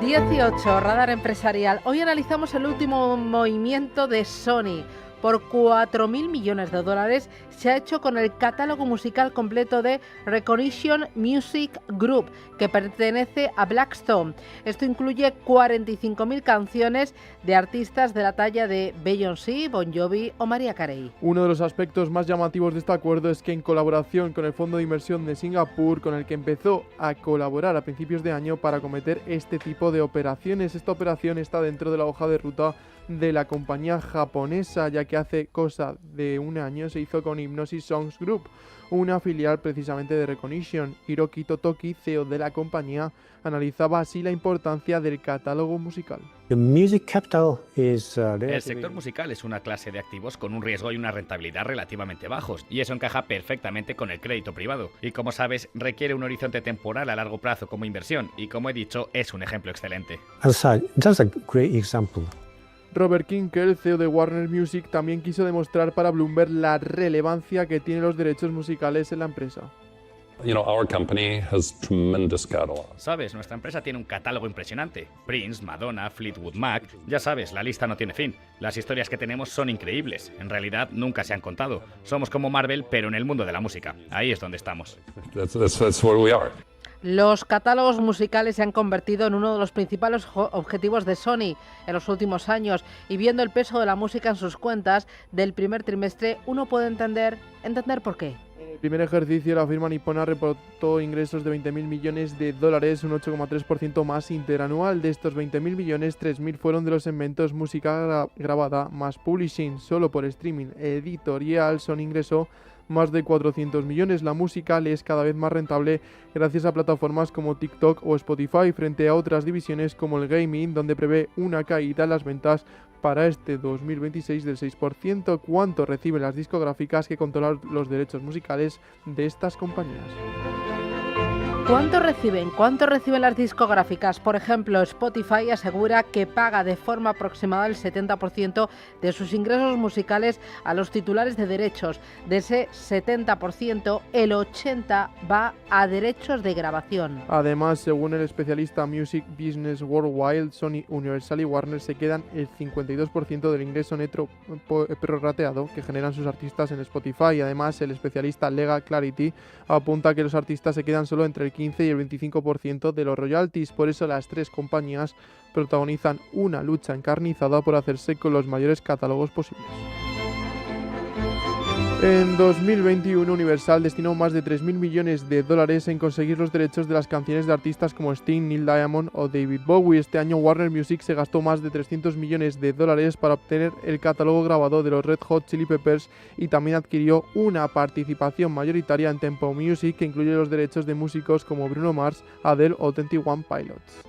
18, Radar Empresarial. Hoy analizamos el último movimiento de Sony. Por 4.000 millones de dólares se ha hecho con el catálogo musical completo de Recognition Music Group, que pertenece a Blackstone. Esto incluye 45.000 canciones de artistas de la talla de Beyoncé, Bon Jovi o Mariah Carey. Uno de los aspectos más llamativos de este acuerdo es que en colaboración con el Fondo de Inversión de Singapur, con el que empezó a colaborar a principios de año para cometer este tipo de operaciones, esta operación está dentro de la hoja de ruta de la compañía japonesa, ya que hace cosa de un año se hizo con Hypnosis Songs Group, una filial precisamente de Recognition. Hiroki Totoki, CEO de la compañía, analizaba así la importancia del catálogo musical. El sector musical es una clase de activos con un riesgo y una rentabilidad relativamente bajos, y eso encaja perfectamente con el crédito privado. Y como sabes, requiere un horizonte temporal a largo plazo como inversión, y como he dicho, es un ejemplo excelente. Robert Kinkel, CEO de Warner Music, también quiso demostrar para Bloomberg la relevancia que tienen los derechos musicales en la empresa. Sabes, nuestra empresa tiene un catálogo impresionante. Prince, Madonna, Fleetwood Mac, ya sabes, la lista no tiene fin. Las historias que tenemos son increíbles. En realidad, nunca se han contado. Somos como Marvel, pero en el mundo de la música. Ahí es donde estamos. That's where we are. Los catálogos musicales se han convertido en uno de los principales objetivos de Sony en los últimos años, y viendo el peso de la música en sus cuentas del primer trimestre, uno puede entender por qué. En el primer ejercicio, la firma nipona reportó ingresos de 20.000 millones de dólares, un 8,3% más interanual. De estos 20.000 millones, 3.000 fueron de los segmentos música grabada más publishing. Solo por streaming editorial Sony ingresó más de 400 millones. La música le es cada vez más rentable gracias a plataformas como TikTok o Spotify, frente a otras divisiones como el gaming, donde prevé una caída en las ventas para este 2026 del 6%. ¿Cuánto reciben las discográficas que controlan los derechos musicales de estas compañías? ¿Cuánto reciben? ¿Cuánto reciben las discográficas? Por ejemplo, Spotify asegura que paga de forma aproximada el 70% de sus ingresos musicales a los titulares de derechos. De ese 70%, el 80% va a derechos de grabación. Además, según el especialista Music Business Worldwide, Sony, Universal y Warner se quedan el 52% del ingreso neto prorrateado que generan sus artistas en Spotify. Además, el especialista Legal Clarity apunta que los artistas se quedan solo entre el 15 y el 25% de los royalties. Por eso las tres compañías protagonizan una lucha encarnizada por hacerse con los mayores catálogos posibles. En 2021, Universal destinó más de 3.000 millones de dólares en conseguir los derechos de las canciones de artistas como Sting, Neil Diamond o David Bowie. Este año Warner Music se gastó más de 300 millones de dólares para obtener el catálogo grabado de los Red Hot Chili Peppers, y también adquirió una participación mayoritaria en Tempo Music, que incluye los derechos de músicos como Bruno Mars, Adele o 21 Pilots.